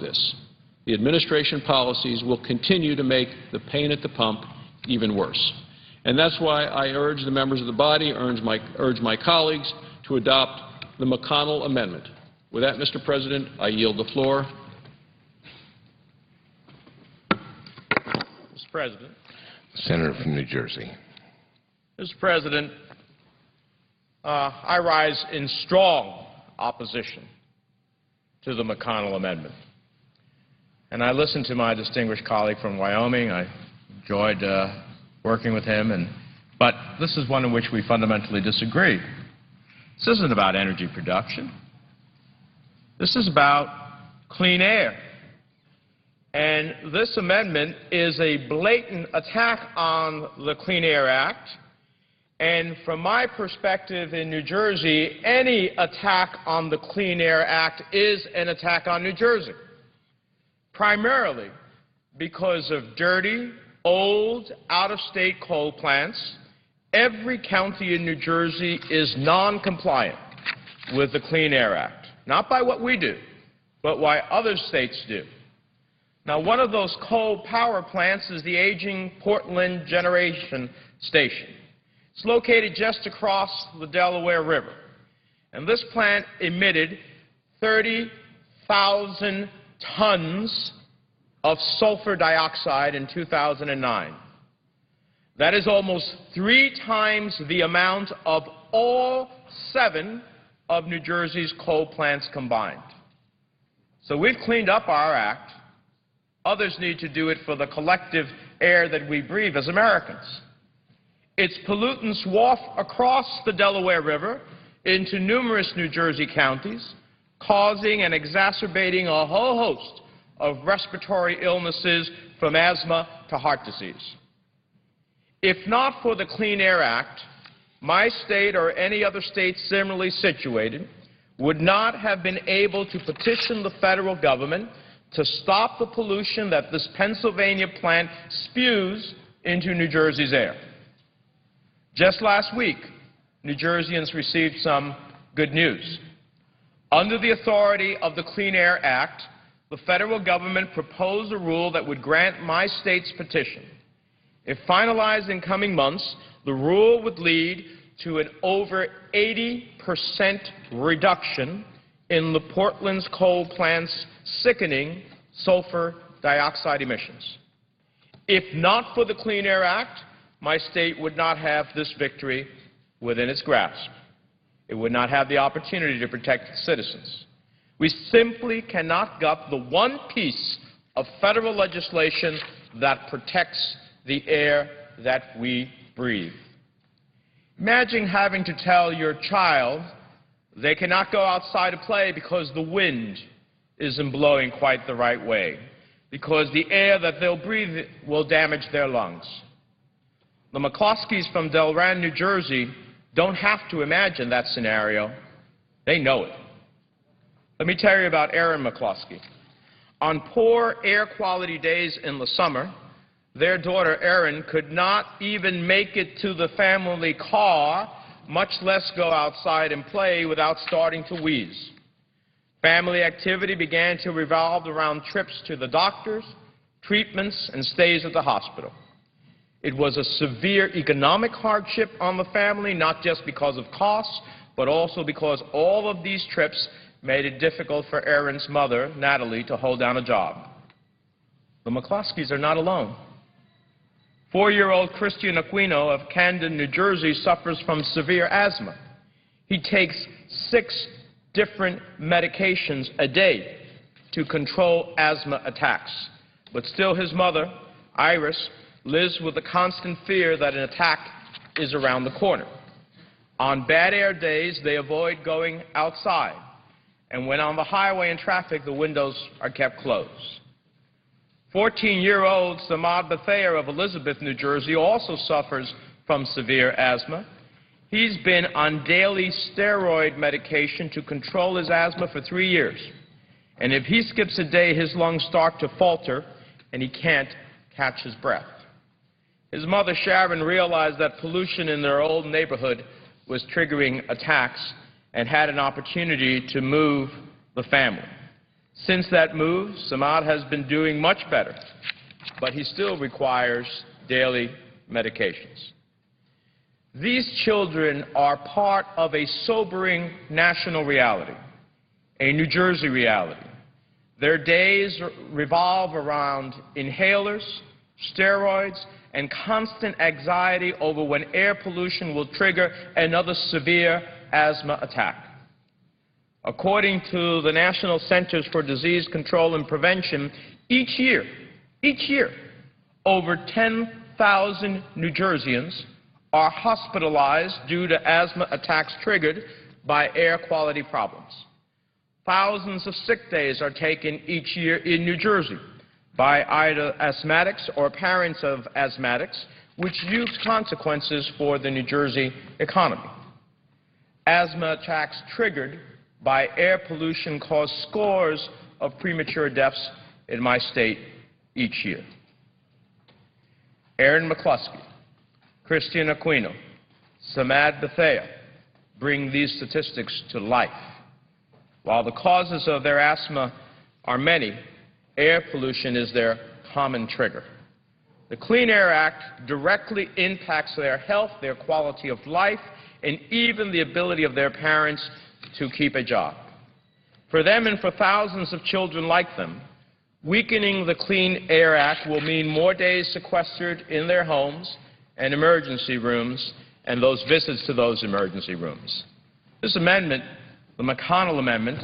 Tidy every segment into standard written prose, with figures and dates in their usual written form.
this. The administration policies will continue to make the pain at the pump even worse. And that's why I urge the members of the body, urge my colleagues to adopt the McConnell Amendment. With that, Mr. President, I yield the floor. Mr. President. Senator from New Jersey. Mr. President, I rise in strong opposition to the McConnell Amendment. And I listened to my distinguished colleague from Wyoming. I enjoyed working with him. But this is one in which we fundamentally disagree. This isn't about energy production. This is about clean air. And this amendment is a blatant attack on the Clean Air Act. And from my perspective in New Jersey, any attack on the Clean Air Act is an attack on New Jersey, primarily because of dirty, old, out-of-state coal plants. Every county in New Jersey is non-compliant with the Clean Air Act, not by what we do, but what other states do. Now, one of those coal power plants is the aging Portland Generation Station. It's located just across the Delaware River. And this plant emitted 30,000 tons of sulfur dioxide in 2009. That is almost 3 times the amount of all 7 of New Jersey's coal plants combined. So we've cleaned up our act. Others need to do it for the collective air that we breathe as Americans. Its pollutants waft across the Delaware River into numerous New Jersey counties, causing and exacerbating a whole host of respiratory illnesses from asthma to heart disease. If not for the Clean Air Act, my state or any other state similarly situated would not have been able to petition the federal government to stop the pollution that this Pennsylvania plant spews into New Jersey's air. Just last week, New Jerseyans received some good news. Under the authority of the Clean Air Act, the federal government proposed a rule that would grant my state's petition. If finalized in coming months, the rule would lead to an over 80% reduction in the Portland's coal plant's sickening sulfur dioxide emissions. If not for the Clean Air Act, my state would not have this victory within its grasp. It would not have the opportunity to protect its citizens. We simply cannot gut the one piece of federal legislation that protects the air that we breathe. Imagine having to tell your child they cannot go outside to play because the wind isn't blowing quite the right way, because the air that they'll breathe will damage their lungs. The McCloskeys from Delran, New Jersey, don't have to imagine that scenario. They know it. Let me tell you about Aaron McCloskey. On poor air quality days in the summer, their daughter Erin could not even make it to the family car, much less go outside and play without starting to wheeze. Family activity began to revolve around trips to the doctors, treatments, and stays at the hospital. It was a severe economic hardship on the family, not just because of costs, but also because all of these trips made it difficult for Erin's mother, Natalie, to hold down a job. The McCloskeys are not alone. 4-year-old Christian Aquino of Camden, New Jersey, suffers from severe asthma. He takes 6 different medications a day to control asthma attacks. But still his mother, Iris, lives with the constant fear that an attack is around the corner. On bad air days, they avoid going outside. And when on the highway and traffic, the windows are kept closed. 14-year-old Samad Bathayer of Elizabeth, New Jersey, also suffers from severe asthma. He's been on daily steroid medication to control his asthma for 3 years. And if he skips a day, his lungs start to falter, and he can't catch his breath. His mother, Sharon, realized that pollution in their old neighborhood was triggering attacks and had an opportunity to move the family. Since that move, Samad has been doing much better, but he still requires daily medications. These children are part of a sobering national reality, a New Jersey reality. Their days revolve around inhalers, steroids, and constant anxiety over when air pollution will trigger another severe asthma attack. According to the National Centers for Disease Control and Prevention, each year, over 10,000 New Jerseyans are hospitalized due to asthma attacks triggered by air quality problems. Thousands of sick days are taken each year in New Jersey by either asthmatics or parents of asthmatics, which yields consequences for the New Jersey economy. Asthma attacks triggered by air pollution cause scores of premature deaths in my state each year. Aaron McCluskey, Christian Aquino, Samad Bethea bring these statistics to life. While the causes of their asthma are many, air pollution is their common trigger. The Clean Air Act directly impacts their health, their quality of life, and even the ability of their parents to keep a job. For them and for thousands of children like them, weakening the Clean Air Act will mean more days sequestered in their homes and emergency rooms and those visits to those emergency rooms. This amendment, the McConnell Amendment,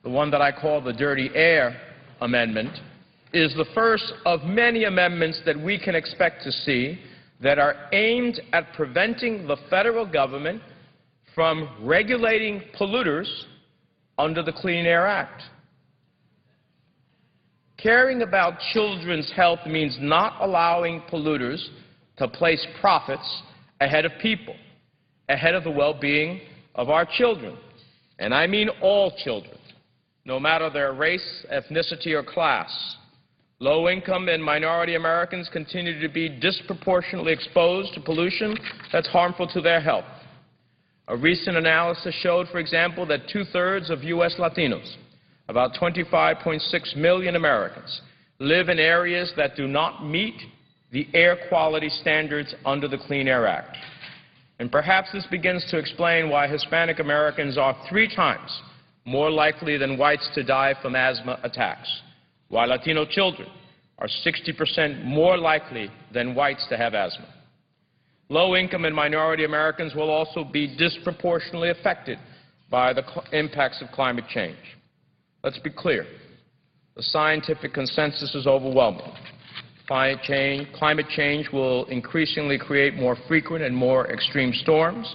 the one that I call the Dirty Air Amendment, is the first of many amendments that we can expect to see that are aimed at preventing the federal government from regulating polluters under the Clean Air Act. Caring about children's health means not allowing polluters to place profits ahead of people, ahead of the well-being of our children. And I mean all children, no matter their race, ethnicity, or class. Low-income and minority Americans continue to be disproportionately exposed to pollution that's harmful to their health. A recent analysis showed, for example, that two-thirds of U.S. Latinos, about 25.6 million Americans, live in areas that do not meet the air quality standards under the Clean Air Act. And perhaps this begins to explain why Hispanic Americans are 3 times more likely than whites to die from asthma attacks, while Latino children are 60% more likely than whites to have asthma. Low-income and minority Americans will also be disproportionately affected by the impacts of climate change. Let's be clear. The scientific consensus is overwhelming. Climate change will increasingly create more frequent and more extreme storms,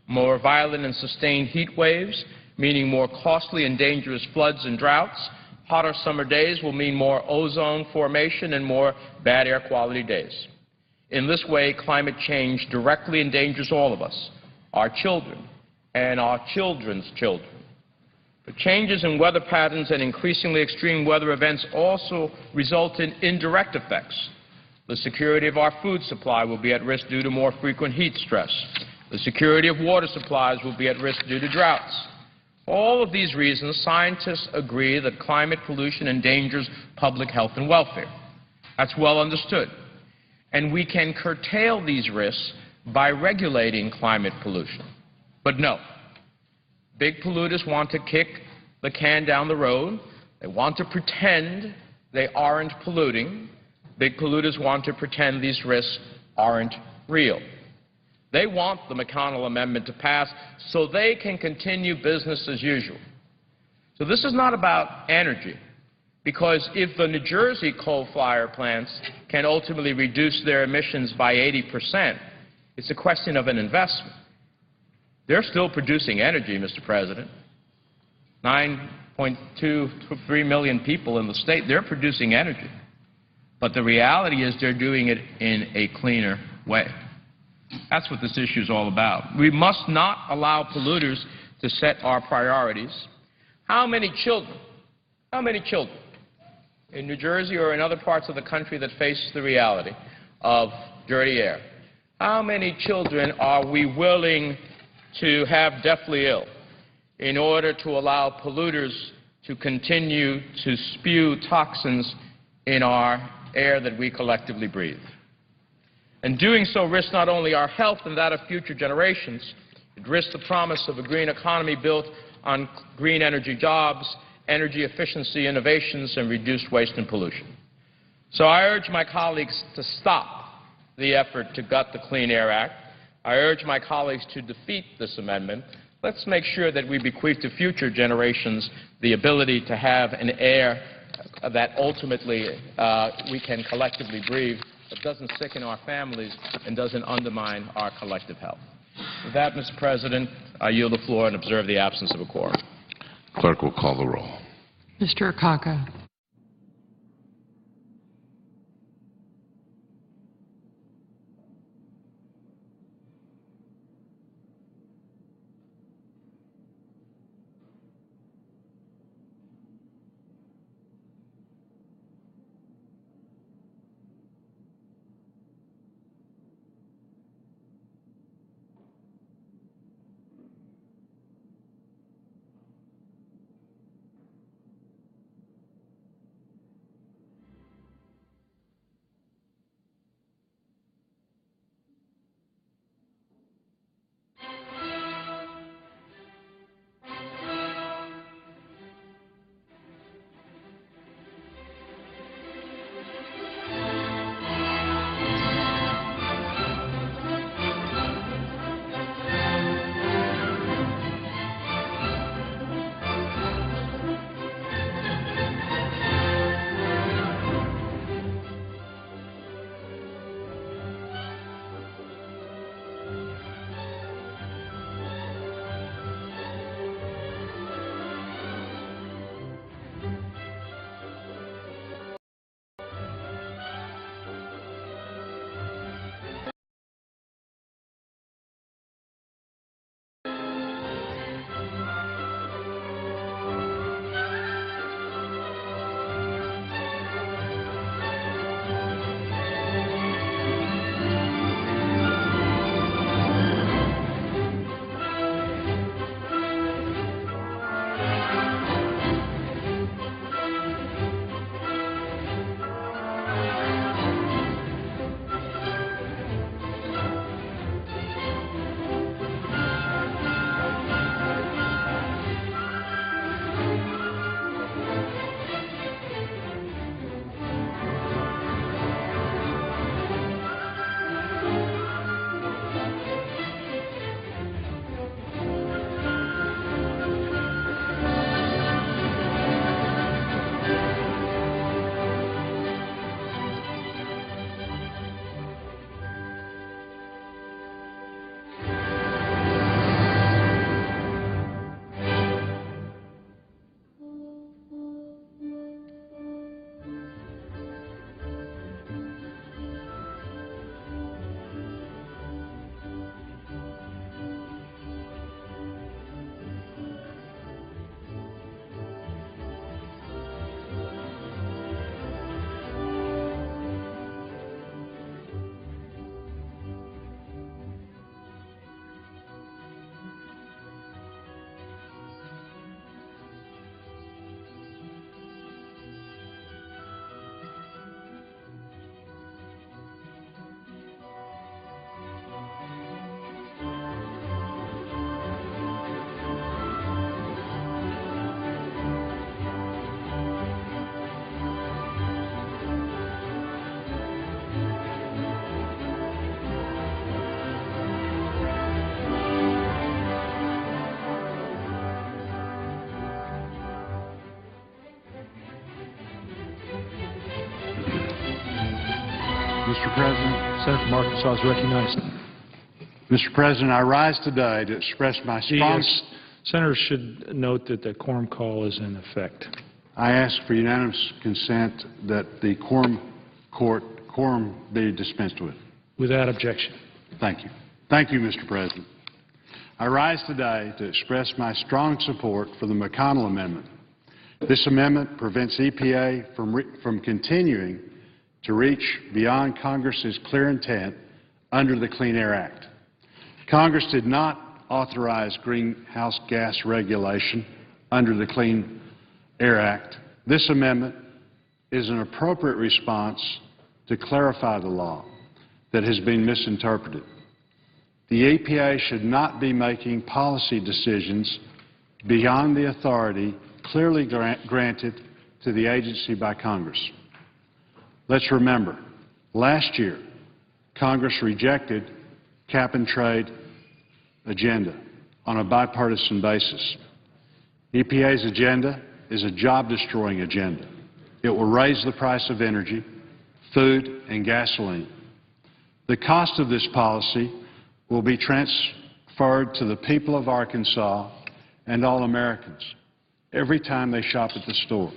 more violent and sustained heat waves, meaning more costly and dangerous floods and droughts. Hotter summer days will mean more ozone formation and more bad air quality days. In this way, climate change directly endangers all of us, our children, and our children's children. But changes in weather patterns and increasingly extreme weather events also result in indirect effects. The security of our food supply will be at risk due to more frequent heat stress. The security of water supplies will be at risk due to droughts. For all of these reasons, scientists agree that climate pollution endangers public health and welfare. That's well understood. And we can curtail these risks by regulating climate pollution. But no. Big polluters want to kick the can down the road. They want to pretend they aren't polluting. Big polluters want to pretend these risks aren't real. They want the McConnell Amendment to pass so they can continue business as usual. So this is not about energy, because if the New Jersey coal-fired plants can ultimately reduce their emissions by 80%, it's a question of an investment. They're still producing energy, Mr. President. 9.2 to 3 million people in the state, they're producing energy. But the reality is they're doing it in a cleaner way. That's what this issue is all about. We must not allow polluters to set our priorities. How many children in New Jersey or in other parts of the country that face the reality of dirty air? How many children are we willing to have deathly ill in order to allow polluters to continue to spew toxins in our air that we collectively breathe. And doing so risks not only our health and that of future generations, it risks the promise of a green economy built on green energy jobs, energy efficiency innovations, and reduced waste and pollution. So I urge my colleagues to stop the effort to gut the Clean Air Act. I urge my colleagues to defeat this amendment. Let's make sure that we bequeath to future generations the ability to have an air that ultimately we can collectively breathe, that doesn't sicken our families and doesn't undermine our collective health. With that, Mr. President, I yield the floor and observe the absence of a quorum. Clerk will call the roll. Mr. Akaka. Mr. President, Senator from Arkansas is recognized. Mr. President, I rise today to express my strong... Senators should note that the quorum call is in effect. I ask for unanimous consent that the quorum be dispensed with. Without objection. Thank you. Thank you, Mr. President. I rise today to express my strong support for the McConnell Amendment. This amendment prevents EPA from continuing to reach beyond Congress's clear intent under the Clean Air Act. Congress did not authorize greenhouse gas regulation under the Clean Air Act, this amendment is an appropriate response to clarify the law that has been misinterpreted. The EPA should not be making policy decisions beyond the authority clearly granted to the agency by Congress. Let's remember, last year, Congress rejected cap-and-trade agenda on a bipartisan basis. EPA's agenda is a job-destroying agenda. It will raise the price of energy, food, and gasoline. The cost of this policy will be transferred to the people of Arkansas and all Americans every time they shop at the store.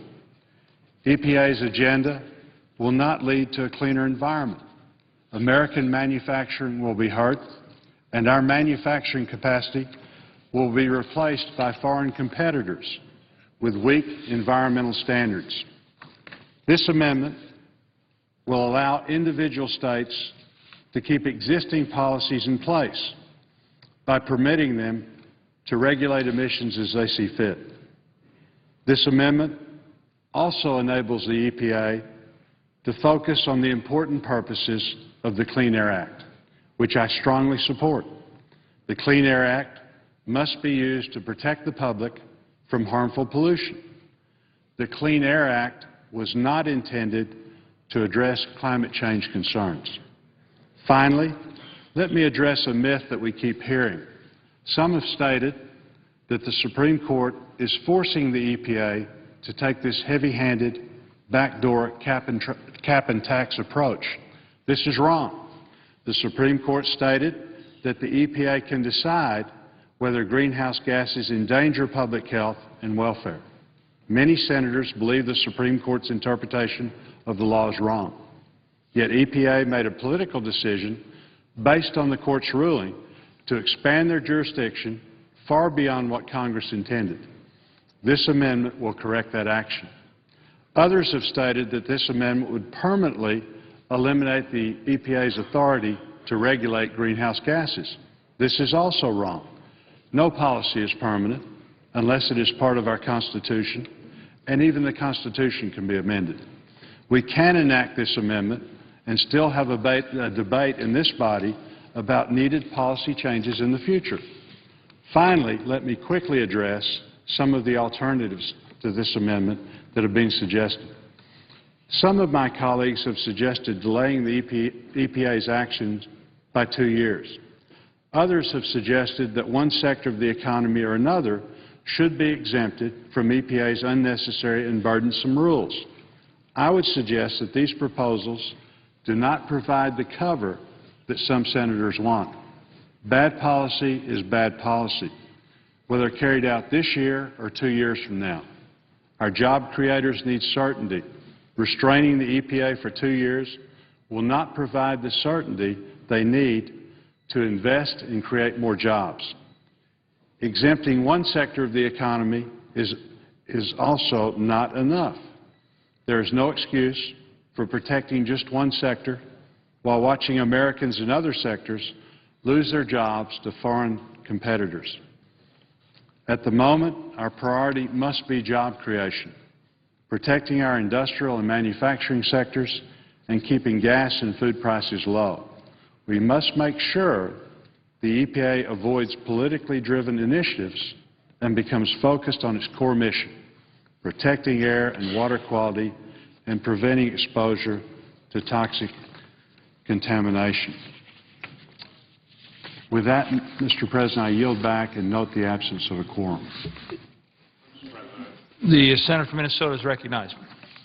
EPA's agenda will not lead to a cleaner environment. American manufacturing will be hurt, and our manufacturing capacity will be replaced by foreign competitors with weak environmental standards. This amendment will allow individual states to keep existing policies in place by permitting them to regulate emissions as they see fit. This amendment also enables the EPA to focus on the important purposes of the Clean Air Act, which I strongly support. The Clean Air Act must be used to protect the public from harmful pollution. The Clean Air Act was not intended to address climate change concerns. Finally, let me address a myth that we keep hearing. Some have stated that the Supreme Court is forcing the EPA to take this heavy-handed, backdoor cap and tax approach. This is wrong. The Supreme Court stated that the EPA can decide whether greenhouse gases endanger public health and welfare. Many senators believe the Supreme Court's interpretation of the law is wrong. Yet EPA made a political decision based on the Court's ruling to expand their jurisdiction far beyond what Congress intended. This amendment will correct that action. Others have stated that this amendment would permanently eliminate the EPA's authority to regulate greenhouse gases. This is also wrong. No policy is permanent unless it is part of our Constitution, and even the Constitution can be amended. We can enact this amendment and still have a debate in this body about needed policy changes in the future. Finally, let me quickly address some of the alternatives to this amendment that have been suggested. Some of my colleagues have suggested delaying the EPA's actions by 2 years. Others have suggested that one sector of the economy or another should be exempted from EPA's unnecessary and burdensome rules. I would suggest that these proposals do not provide the cover that some senators want. Bad policy is bad policy, whether carried out this year or 2 years from now. Our job creators need certainty. Restraining the EPA for 2 years will not provide the certainty they need to invest and create more jobs. Exempting one sector of the economy is also not enough. There is no excuse for protecting just one sector while watching Americans in other sectors lose their jobs to foreign competitors. At the moment, our priority must be job creation, protecting our industrial and manufacturing sectors, and keeping gas and food prices low. We must make sure the EPA avoids politically driven initiatives and becomes focused on its core mission, protecting air and water quality and preventing exposure to toxic contamination. With that, Mr. President, I yield back and note the absence of a quorum. The senator from Minnesota is recognized.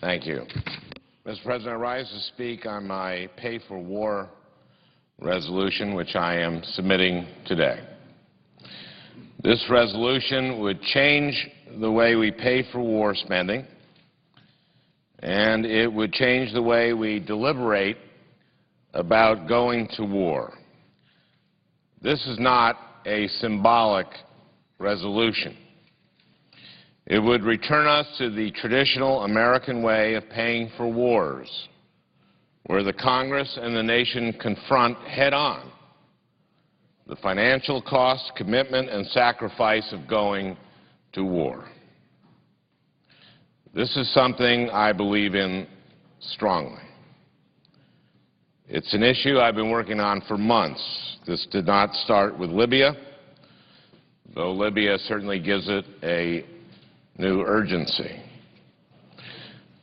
Thank you. Mr. President, I rise to speak on my Pay for War resolution, which I am submitting today. This resolution would change the way we pay for war spending, and it would change the way we deliberate about going to war. This is not a symbolic resolution. It would return us to the traditional American way of paying for wars, where the Congress and the nation confront head-on the financial cost, commitment, and sacrifice of going to war. This is something I believe in strongly. It's an issue I've been working on for months. This did not start with Libya, though Libya certainly gives it a new urgency.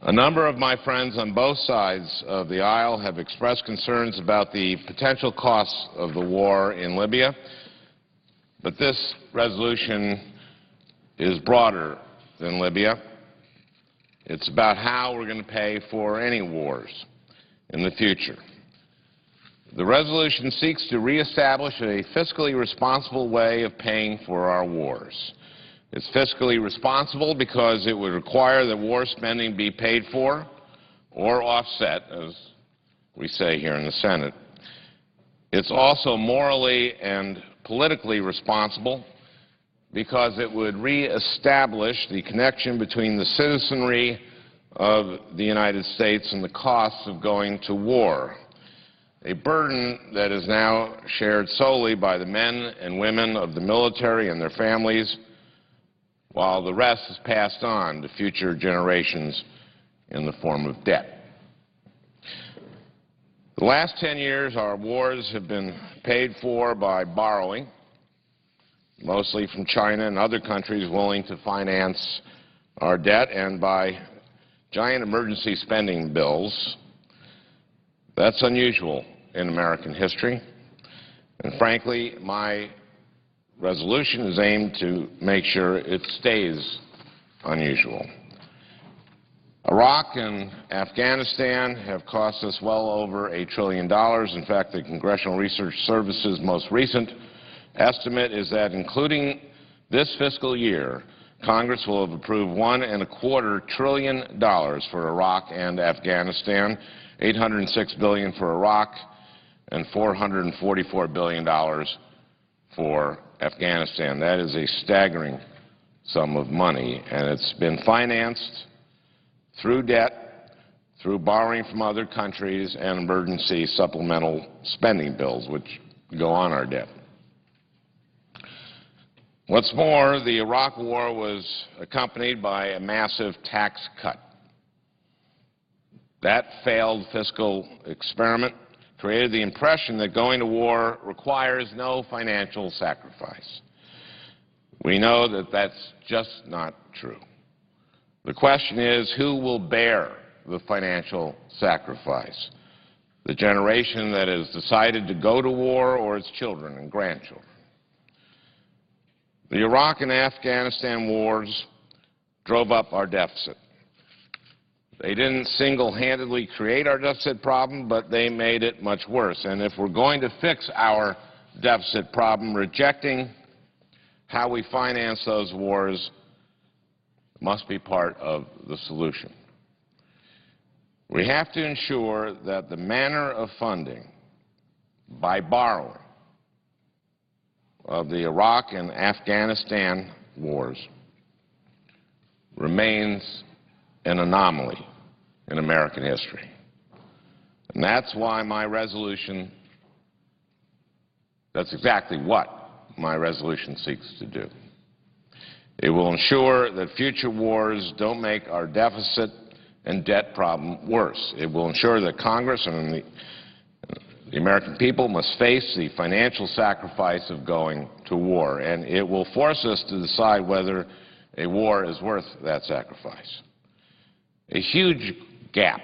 A number of my friends on both sides of the aisle have expressed concerns about the potential costs of the war in Libya, but this resolution is broader than Libya. It's about how we're going to pay for any wars in the future. The resolution seeks to reestablish a fiscally responsible way of paying for our wars. It's fiscally responsible because it would require that war spending be paid for or offset, as we say here in the Senate. It's also morally and politically responsible because it would reestablish the connection between the citizenry of the United States and the costs of going to war, a burden that is now shared solely by the men and women of the military and their families, while the rest is passed on to future generations in the form of debt. The last 10 years, our wars have been paid for by borrowing, mostly from China and other countries willing to finance our debt, and by giant emergency spending bills. That's unusual in American history, and frankly, my resolution is aimed to make sure it stays unusual. Iraq and Afghanistan have cost us well over $1 trillion. In fact, the Congressional Research Service's most recent estimate is that, including this fiscal year, Congress will have approved $1.25 trillion for Iraq and Afghanistan, $806 billion for Iraq, and $444 billion for Afghanistan. That is a staggering sum of money, and it's been financed through debt, through borrowing from other countries, and emergency supplemental spending bills, which go on our debt. What's more, the Iraq War was accompanied by a massive tax cut. That failed fiscal experiment created the impression that going to war requires no financial sacrifice. We know that that's just not true. The question is, who will bear the financial sacrifice? The generation that has decided to go to war, or its children and grandchildren? The Iraq and Afghanistan wars drove up our deficit. They didn't single-handedly create our deficit problem, but they made it much worse. And if we're going to fix our deficit problem, rejecting how we finance those wars must be part of the solution. We have to ensure that the manner of funding by borrowing of the Iraq and Afghanistan wars remains an anomaly in American history. And that's why my resolution, that's exactly what my resolution seeks to do. It will ensure that future wars don't make our deficit and debt problem worse. It will ensure that Congress and the American people must face the financial sacrifice of going to war, and it will force us to decide whether a war is worth that sacrifice. A huge gap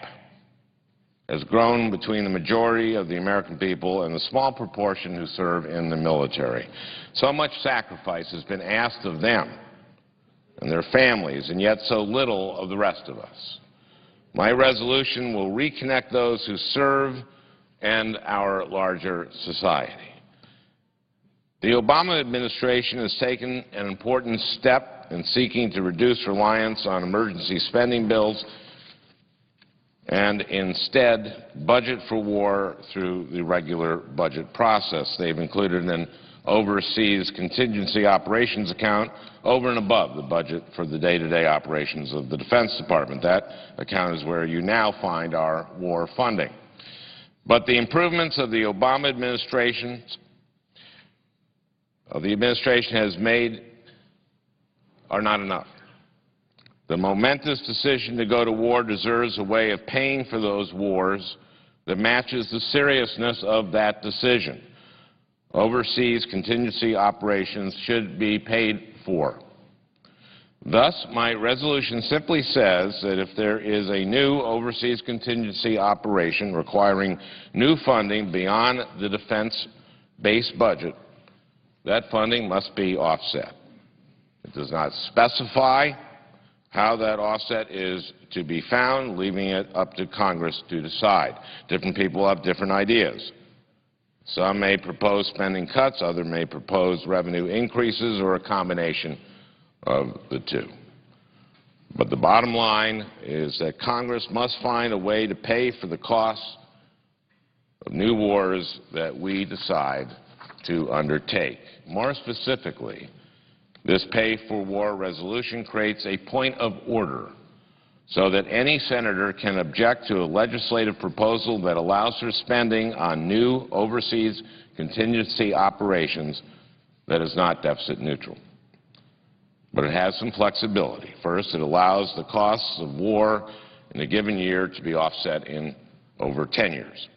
has grown between the majority of the American people and the small proportion who serve in the military. So much sacrifice has been asked of them and their families, and yet so little of the rest of us. My resolution will reconnect those who serve and our larger society. The Obama administration has taken an important step in seeking to reduce reliance on emergency spending bills and instead budget for war through the regular budget process. They've included an overseas contingency operations account over and above the budget for the day-to-day operations of the Defense Department. That account is where you now find our war funding. But the improvements of the Obama administration has made are not enough. The momentous decision to go to war deserves a way of paying for those wars that matches the seriousness of that decision. Overseas contingency operations should be paid for. Thus, my resolution simply says that if there is a new overseas contingency operation requiring new funding beyond the defense base budget, that funding must be offset. It does not specify how that offset is to be found, leaving it up to Congress to decide. Different people have different ideas. Some may propose spending cuts, others may propose revenue increases, or a combination of the two. But the bottom line is that Congress must find a way to pay for the costs of new wars that we decide to undertake. More specifically, this pay-for-war resolution creates a point of order so that any senator can object to a legislative proposal that allows for spending on new overseas contingency operations that is not deficit neutral. But it has some flexibility. First, it allows the costs of war in a given year to be offset in over 10 years.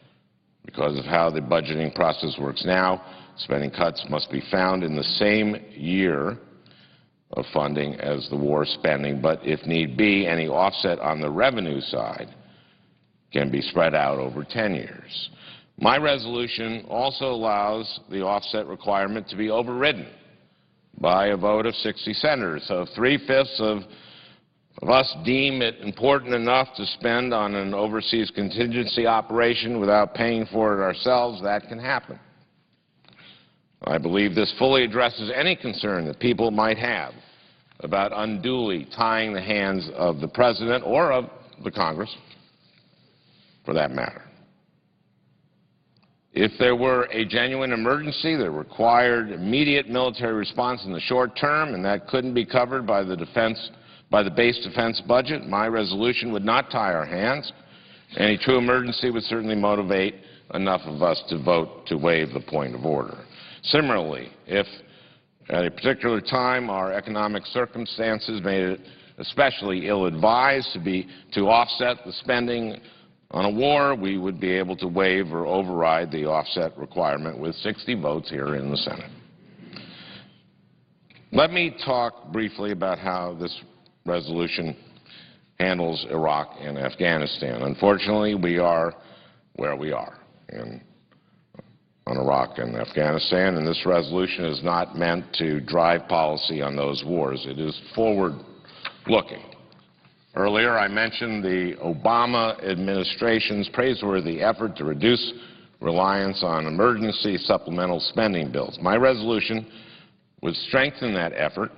Because of how the budgeting process works now, spending cuts must be found in the same year of funding as the war spending, but if need be, any offset on the revenue side can be spread out over 10 years. My resolution also allows the offset requirement to be overridden by a vote of 60 senators. So if 3/5 of us deem it important enough to spend on an overseas contingency operation without paying for it ourselves, that can happen. I believe this fully addresses any concern that people might have about unduly tying the hands of the President or of the Congress, for that matter. If there were a genuine emergency that required immediate military response in the short term and that couldn't be covered by the base defense budget, my resolution would not tie our hands. Any true emergency would certainly motivate enough of us to vote to waive the point of order. Similarly, if at a particular time our economic circumstances made it especially ill-advised to offset the spending on a war, we would be able to waive or override the offset requirement with 60 votes here in the Senate. Let me talk briefly about how this resolution handles Iraq and Afghanistan. Unfortunately, we are where we are on Iraq and Afghanistan, and this resolution is not meant to drive policy on those wars. It is forward-looking. Earlier, I mentioned the Obama administration's praiseworthy effort to reduce reliance on emergency supplemental spending bills. My resolution would strengthen that effort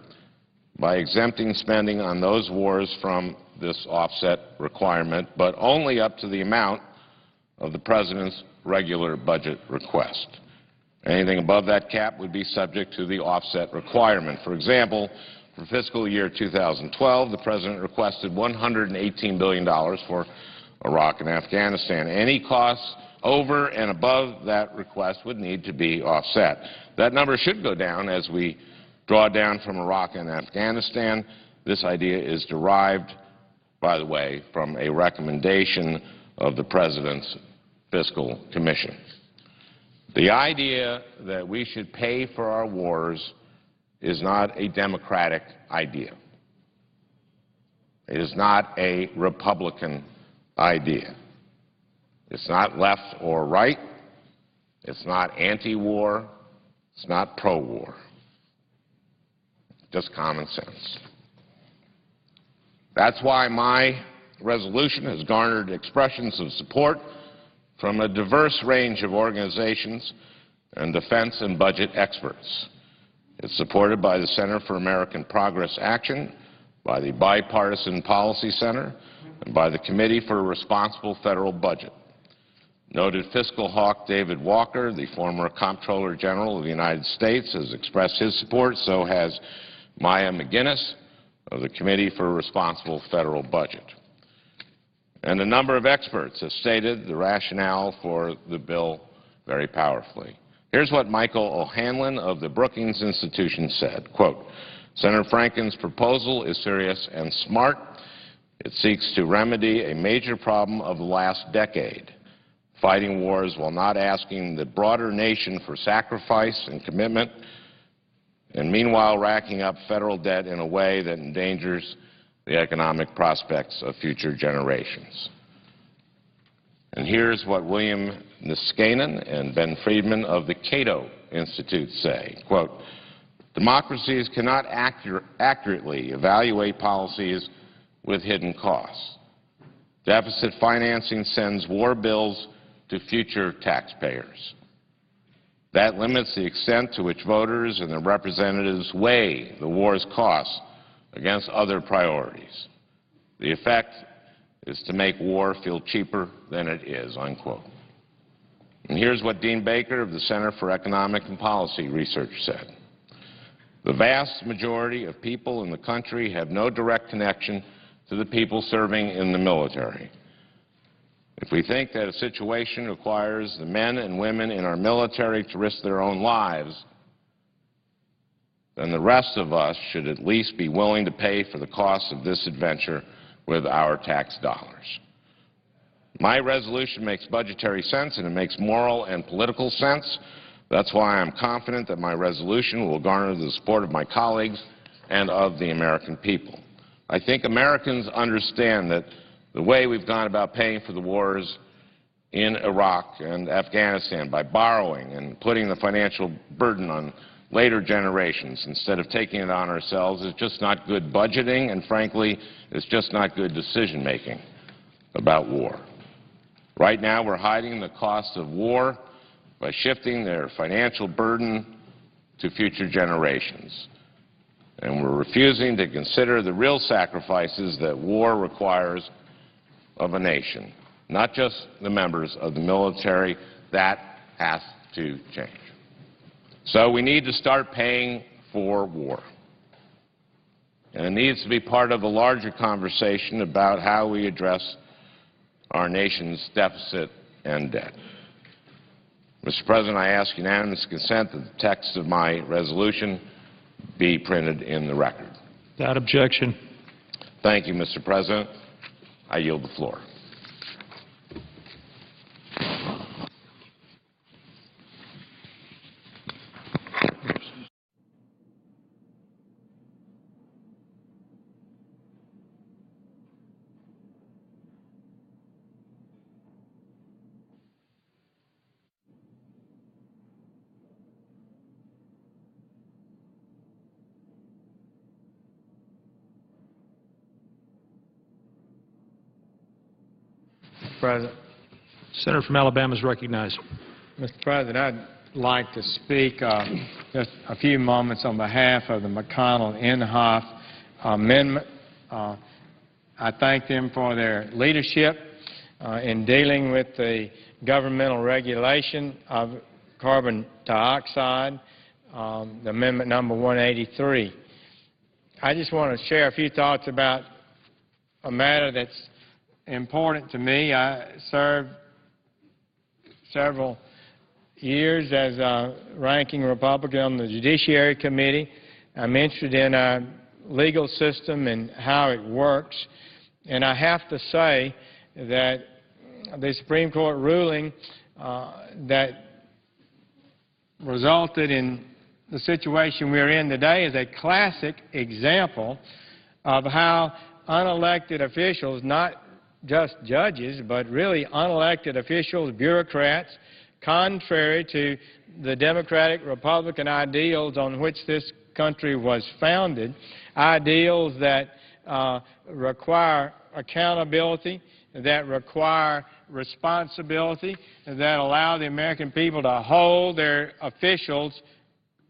by exempting spending on those wars from this offset requirement, but only up to the amount of the President's regular budget request. Anything above that cap would be subject to the offset requirement. For example, for fiscal year 2012, the President requested $118 billion for Iraq and Afghanistan. Any costs over and above that request would need to be offset. That number should go down as we draw down from Iraq and Afghanistan. This idea is derived, by the way, from a recommendation of the President's Fiscal Commission. The idea that we should pay for our wars is not a Democratic idea. It is not a Republican idea. It's not left or right. It's not anti-war. It's not pro-war. Just common sense. That's why my resolution has garnered expressions of support from a diverse range of organizations and defense and budget experts. It's supported by the Center for American Progress Action, by the Bipartisan Policy Center, and by the Committee for a Responsible Federal Budget. Noted fiscal hawk David Walker, the former Comptroller General of the United States, has expressed his support. So has Maya McGuinness of the Committee for a Responsible Federal Budget. And a number of experts have stated the rationale for the bill very powerfully. Here's what Michael O'Hanlon of the Brookings Institution said, quote, Senator Franken's proposal is serious and smart. It seeks to remedy a major problem of the last decade, fighting wars while not asking the broader nation for sacrifice and commitment, and meanwhile racking up federal debt in a way that endangers the economic prospects of future generations. And here's what William Niskanen and Ben Friedman of the Cato Institute say, quote, democracies cannot accurately evaluate policies with hidden costs. Deficit financing sends war bills to future taxpayers. That limits the extent to which voters and their representatives weigh the war's costs against other priorities. The effect is to make war feel cheaper than it is, unquote. And here's what Dean Baker of the Center for Economic and Policy Research said. The vast majority of people in the country have no direct connection to the people serving in the military. If we think that a situation requires the men and women in our military to risk their own lives, then the rest of us should at least be willing to pay for the cost of this adventure with our tax dollars. My resolution makes budgetary sense and it makes moral and political sense. That's why I'm confident that my resolution will garner the support of my colleagues and of the American people. I think Americans understand that the way we've gone about paying for the wars in Iraq and Afghanistan by borrowing and putting the financial burden on later generations instead of taking it on ourselves is just not good budgeting, and frankly, it's just not good decision-making about war. Right now, we're hiding the cost of war by shifting their financial burden to future generations. And we're refusing to consider the real sacrifices that war requires of a nation, not just the members of the military. That has to change. So we need to start paying for war. And it needs to be part of a larger conversation about how we address our nation's deficit and debt. Mr. President, I ask unanimous consent that the text of my resolution be printed in the record. Without objection. Thank you, Mr. President. I yield the floor. President. Senator from Alabama is recognized. Mr. President, I'd like to speak just a few moments on behalf of the McConnell-Inhofe amendment. I thank them for their leadership in dealing with the governmental regulation of carbon dioxide, the amendment number 183. I just want to share a few thoughts about a matter that's important to me. I served several years as a ranking Republican on the Judiciary Committee. I'm interested in our legal system and how it works. And I have to say that the Supreme Court ruling that resulted in the situation we're in today is a classic example of how unelected officials, not just judges, but really unelected officials, bureaucrats, contrary to the democratic Republican ideals on which this country was founded, ideals that require accountability, that require responsibility, that allow the American people to hold their officials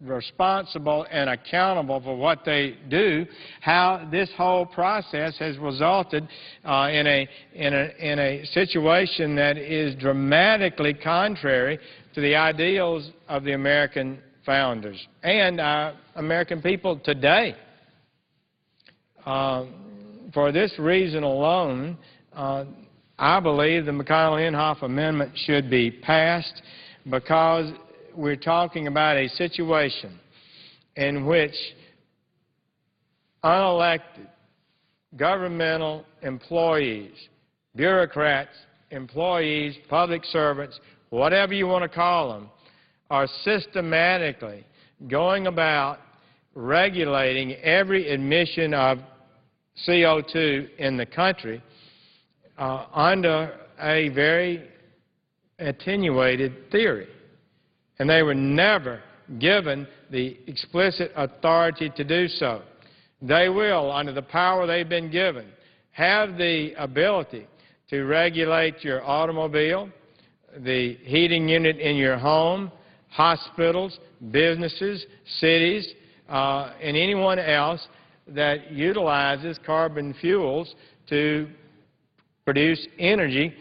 responsible and accountable for what they do, how this whole process has resulted in a situation that is dramatically contrary to the ideals of the American founders and American people today. For this reason alone, I believe the McConnell-Inhofe Amendment should be passed, because we're talking about a situation in which unelected governmental employees, bureaucrats, employees, public servants, whatever you want to call them, are systematically going about regulating every emission of CO2 in the country under a very attenuated theory. And they were never given the explicit authority to do so. They will, under the power they've been given, have the ability to regulate your automobile, the heating unit in your home, hospitals, businesses, cities, and anyone else that utilizes carbon fuels to produce energy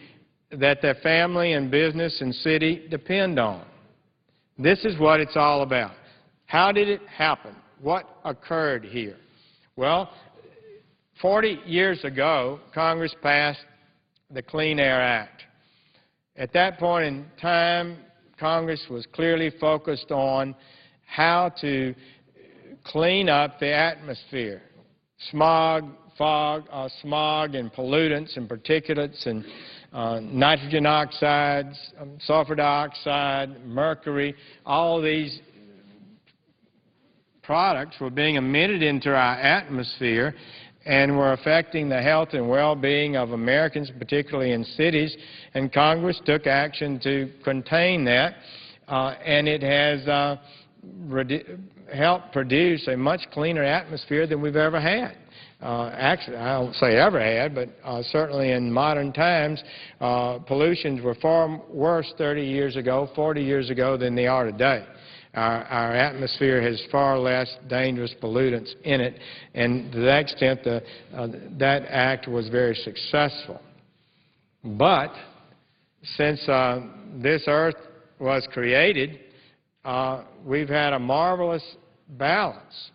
that their family and business and city depend on. This is what it's all about. How did it happen? What occurred here? Well, 40 years ago, Congress passed the Clean Air Act. At that point in time, Congress was clearly focused on how to clean up the atmosphere. Smog and pollutants and particulates and nitrogen oxides, sulfur dioxide, mercury, all these products were being emitted into our atmosphere and were affecting the health and well-being of Americans, particularly in cities, and Congress took action to contain that, and it has helped produce a much cleaner atmosphere than we've ever had. Actually, I don't say ever had, but certainly in modern times, pollutions were far worse 30 years ago, 40 years ago than they are today. Our atmosphere has far less dangerous pollutants in it, and to that extent, that act was very successful. But since this earth was created, we've had a marvelous balance.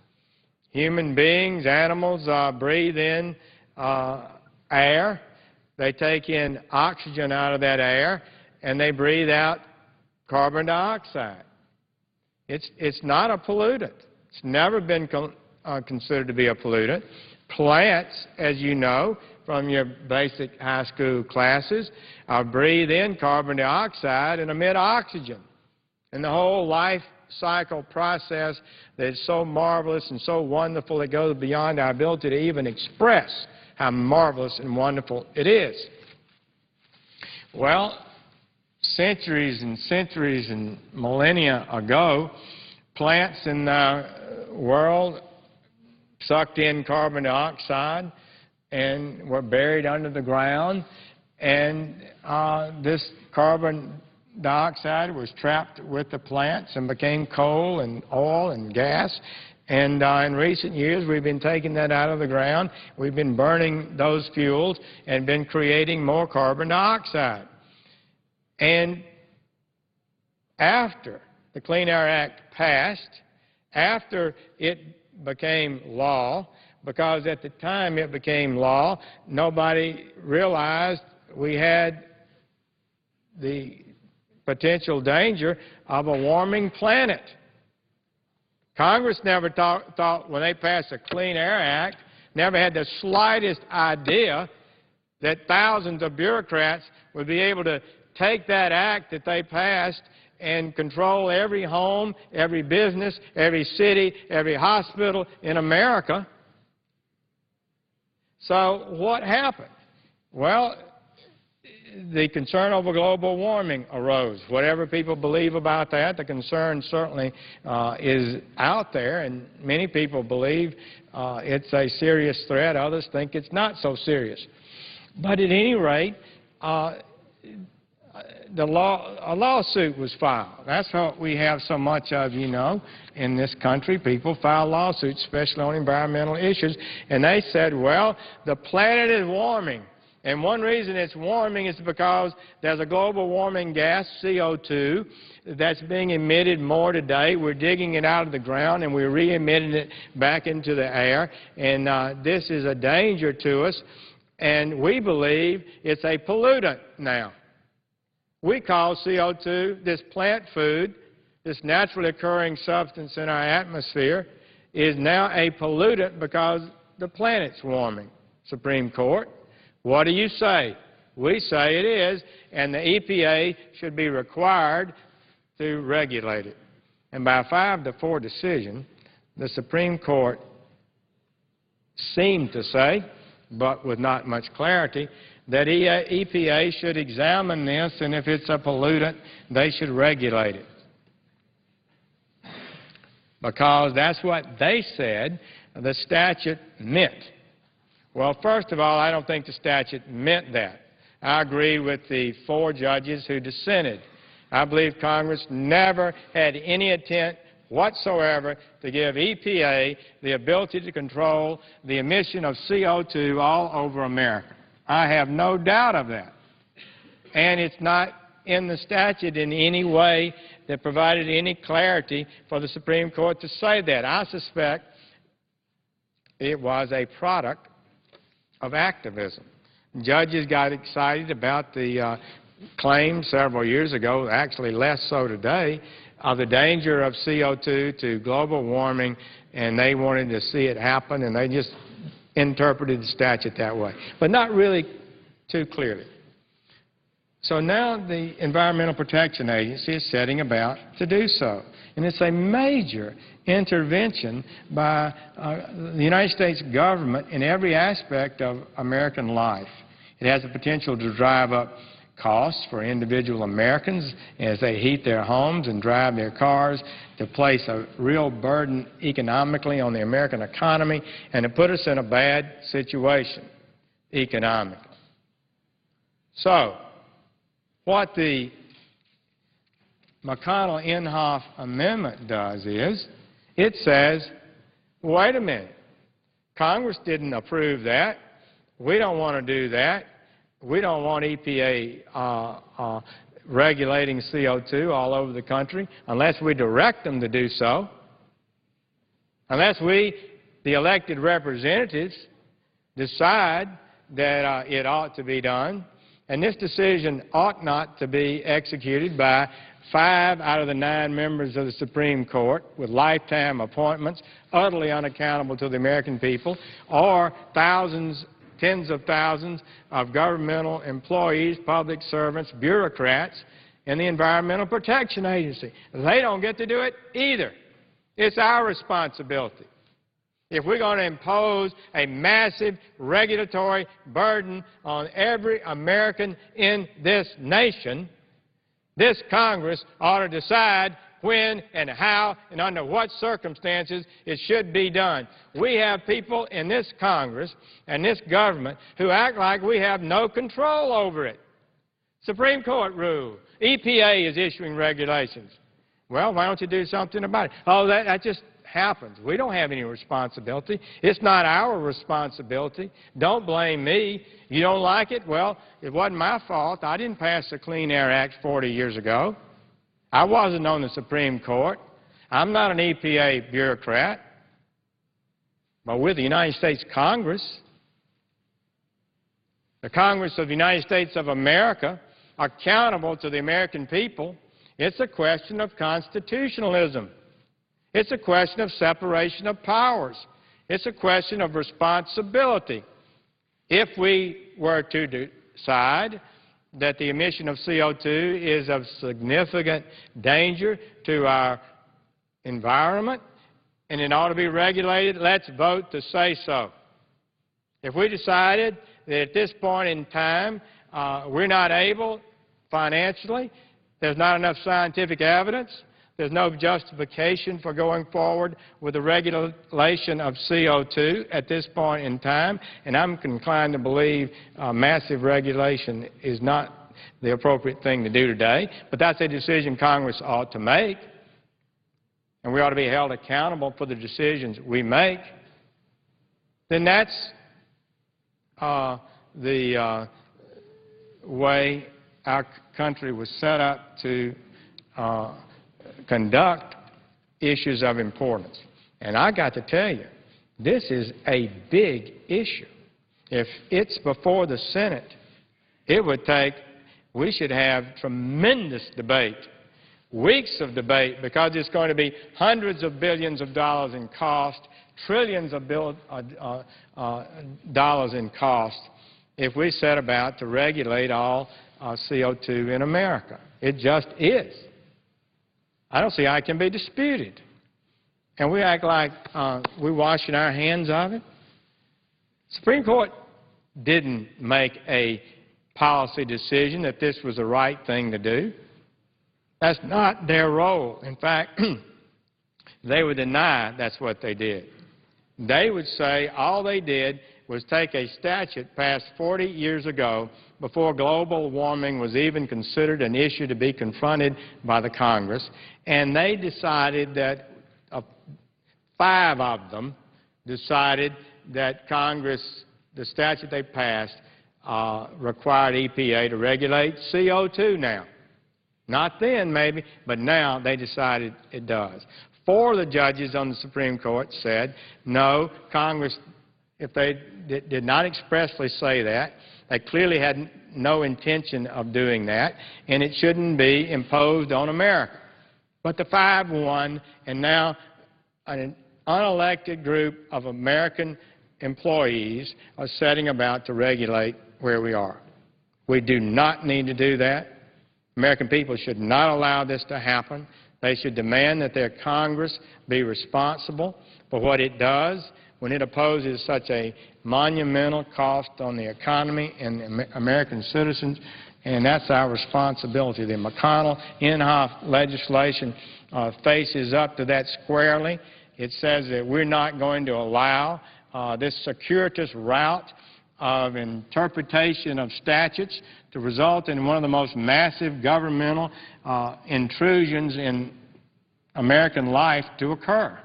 Human beings, animals breathe in air. They take in oxygen out of that air, and they breathe out carbon dioxide. It's not a pollutant. It's never been considered to be a pollutant. Plants, as you know from your basic high school classes, breathe in carbon dioxide and emit oxygen. And the whole life cycle process that is so marvelous and so wonderful, it goes beyond our ability to even express how marvelous and wonderful it is. Well, centuries and centuries and millennia ago, plants in the world sucked in carbon dioxide and were buried under the ground, and this carbon dioxide was trapped with the plants and became coal and oil and gas. And in recent years, we've been taking that out of the ground. We've been burning those fuels and been creating more carbon dioxide. And after the Clean Air Act passed, after it became law, because at the time it became law, nobody realized we had the potential danger of a warming planet. Congress never thought when they passed the Clean Air Act, never had the slightest idea that thousands of bureaucrats would be able to take that act that they passed and control every home, every business, every city, every hospital in America. So what happened? Well, the concern over global warming arose. Whatever people believe about that, the concern certainly is out there, and many people believe it's a serious threat. Others think it's not so serious. But at any rate, a lawsuit was filed. That's what we have so much of, you know, in this country. People file lawsuits, especially on environmental issues, and they said, well, the planet is warming. And one reason it's warming is because there's a global warming gas, CO2, that's being emitted more today. We're digging it out of the ground and we're re-emitting it back into the air. And this is a danger to us. And we believe it's a pollutant now. We call CO2, this plant food, this naturally occurring substance in our atmosphere, is now a pollutant because the planet's warming, Supreme Court. What do you say? We say it is, and the EPA should be required to regulate it. And by a 5-4 decision, the Supreme Court seemed to say, but with not much clarity, that EPA should examine this, and if it's a pollutant, they should regulate it. Because that's what they said the statute meant. Well, first of all, I don't think the statute meant that. I agree with the 4 judges who dissented. I believe Congress never had any intent whatsoever to give EPA the ability to control the emission of CO2 all over America. I have no doubt of that. And it's not in the statute in any way that provided any clarity for the Supreme Court to say that. I suspect it was a product of activism. Judges got excited about the claim several years ago, actually less so today, of the danger of CO2 to global warming, and they wanted to see it happen, and they just interpreted the statute that way, but not really too clearly. So now the Environmental Protection Agency is setting about to do so, and it's a major intervention by the United States government in every aspect of American life. It has the potential to drive up costs for individual Americans as they heat their homes and drive their cars, to place a real burden economically on the American economy, and to put us in a bad situation economically. So, what the McConnell-Inhofe Amendment does is, it says, wait a minute, Congress didn't approve that. We don't want to do that. We don't want EPA regulating CO2 all over the country unless we direct them to do so, unless we, the elected representatives, decide that it ought to be done. And this decision ought not to be executed by 5 out of the 9 members of the Supreme Court with lifetime appointments, utterly unaccountable to the American people, or thousands, tens of thousands of governmental employees, public servants, bureaucrats in the Environmental Protection Agency. They don't get to do it either. It's our responsibility. If we're going to impose a massive regulatory burden on every American in this nation, this Congress ought to decide when and how and under what circumstances it should be done. We have people in this Congress and this government who act like we have no control over it. Supreme Court rule. EPA is issuing regulations. Well, why don't you do something about it? Oh, that just happens. We don't have any responsibility. It's not our responsibility. Don't blame me. You don't like it? Well, it wasn't my fault. I didn't pass the Clean Air Act 40 years ago. I wasn't on the Supreme Court. I'm not an EPA bureaucrat. But we're the United States Congress, the Congress of the United States of America, accountable to the American people. It's a question of constitutionalism. It's a question of separation of powers. It's a question of responsibility. If we were to decide that the emission of CO2 is of significant danger to our environment and it ought to be regulated, let's vote to say so. If we decided that at this point in time we're not able financially, there's not enough scientific evidence, there's no justification for going forward with the regulation of CO2 at this point in time, and I'm inclined to believe massive regulation is not the appropriate thing to do today, but that's a decision Congress ought to make, and we ought to be held accountable for the decisions we make. Then that's the way our country was set up to conduct issues of importance. And I got to tell you, this is a big issue. If it's before the Senate, it would take, we should have tremendous debate weeks of debate because it's going to be hundreds of billions of dollars in cost, trillions of dollars in cost if we set about to regulate all CO2 in America. It just is. I don't see how it can be disputed. And we act like we're washing our hands of it. Supreme Court didn't make a policy decision that this was the right thing to do. That's not their role. In fact, they would deny that's what they did. They would say all they did was take a statute passed 40 years ago before global warming was even considered an issue to be confronted by the Congress, and they decided that 5 of them decided that Congress, the statute they passed, required EPA to regulate CO2 now. Not then, maybe, but now they decided it does. 4 of the judges on the Supreme Court said, no, Congress, if they did not expressly say that, they clearly had no intention of doing that, and it shouldn't be imposed on America. But the 5 won, and now an unelected group of American employees are setting about to regulate where we are. We do not need to do that. American people should not allow this to happen. They should demand that their Congress be responsible for what it does when it opposes such a monumental cost on the economy and American citizens, and that's our responsibility. The McConnell-Inhofe legislation faces up to that squarely. It says that we're not going to allow this circuitous route of interpretation of statutes to result in one of the most massive governmental intrusions in American life to occur.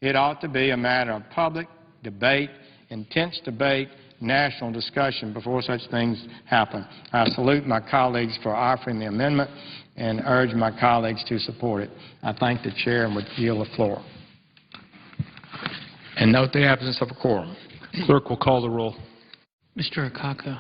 It ought to be a matter of public debate, intense debate, national discussion before such things happen. I salute my colleagues for offering the amendment and urge my colleagues to support it. I thank the Chair and would yield the floor. And note the absence of a quorum. Clerk will call the roll. Mr. Akaka.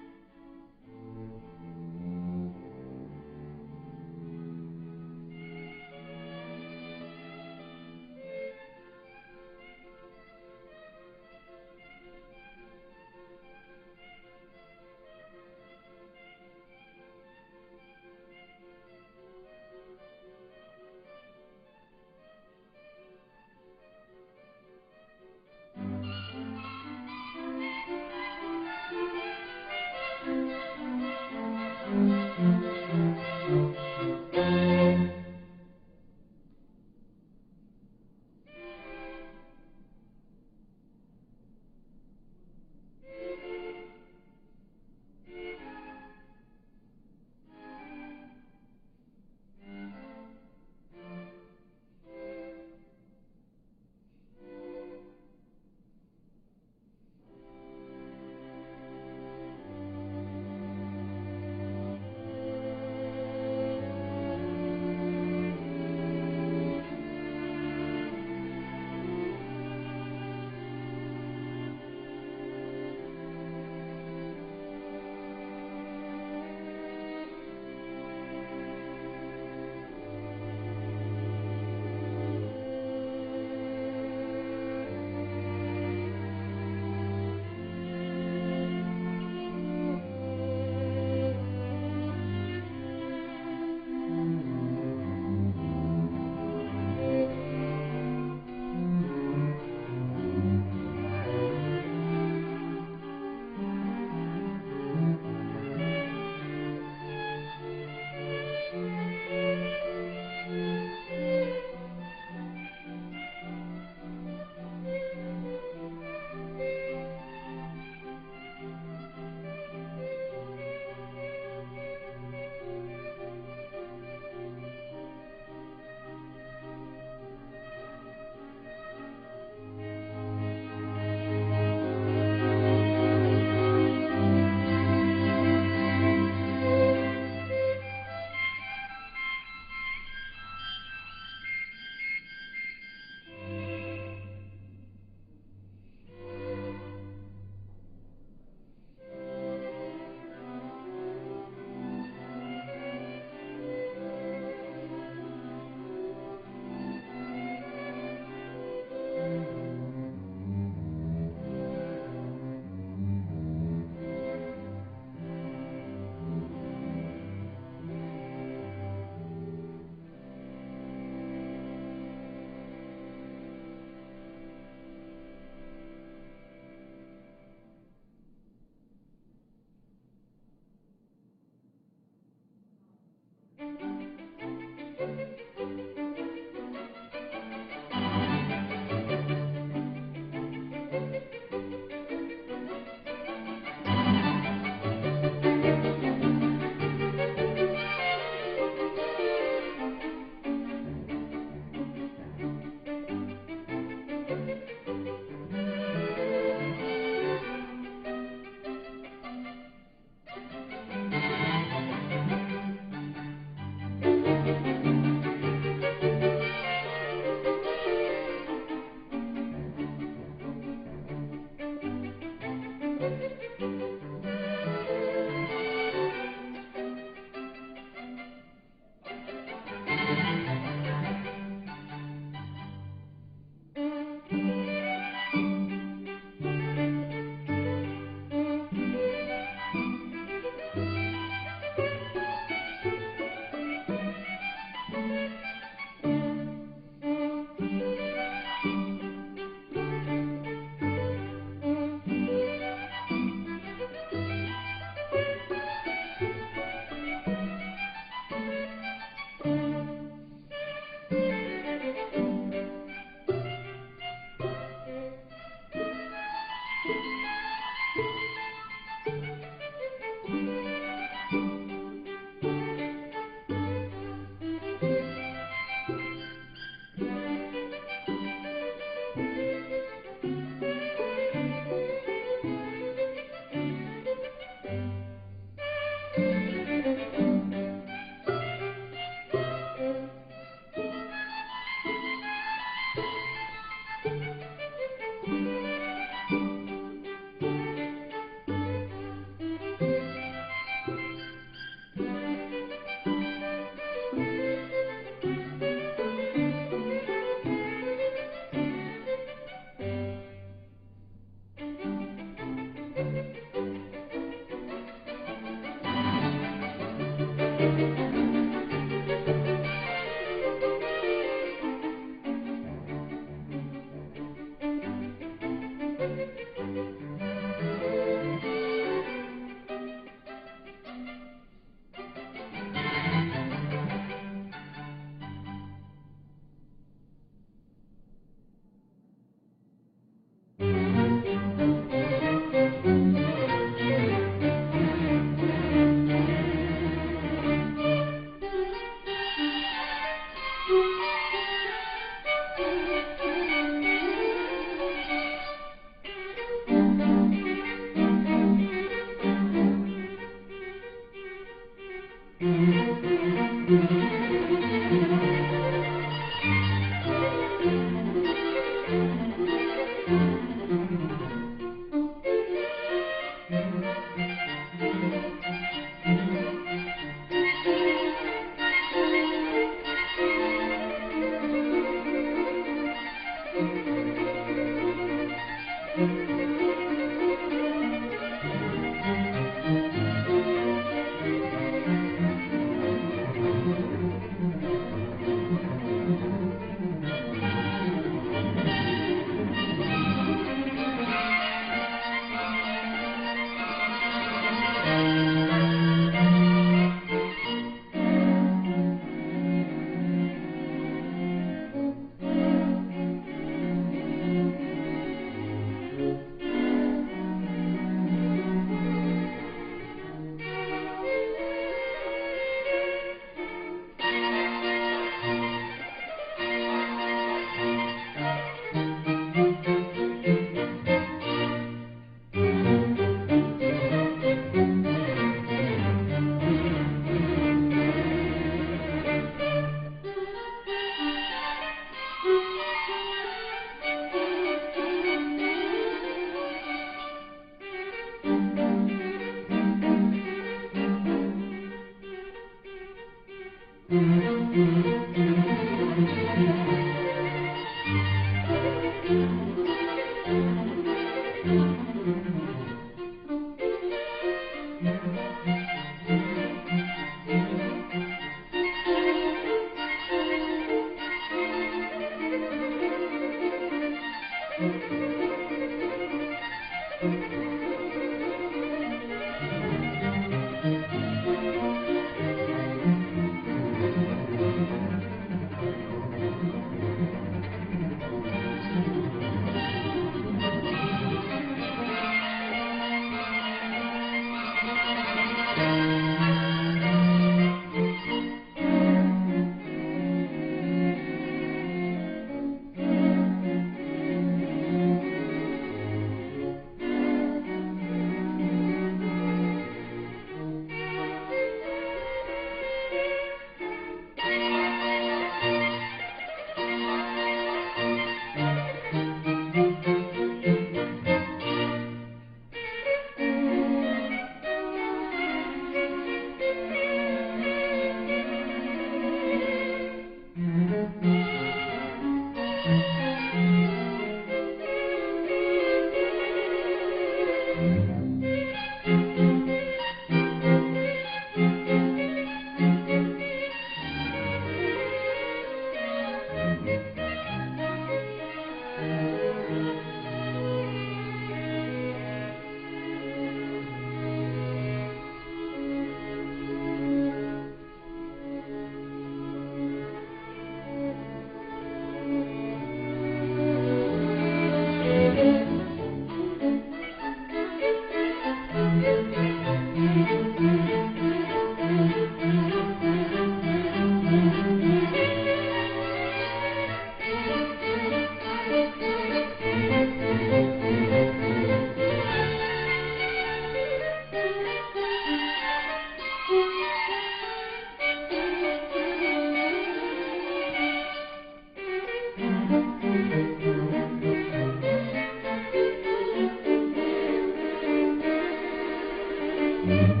you.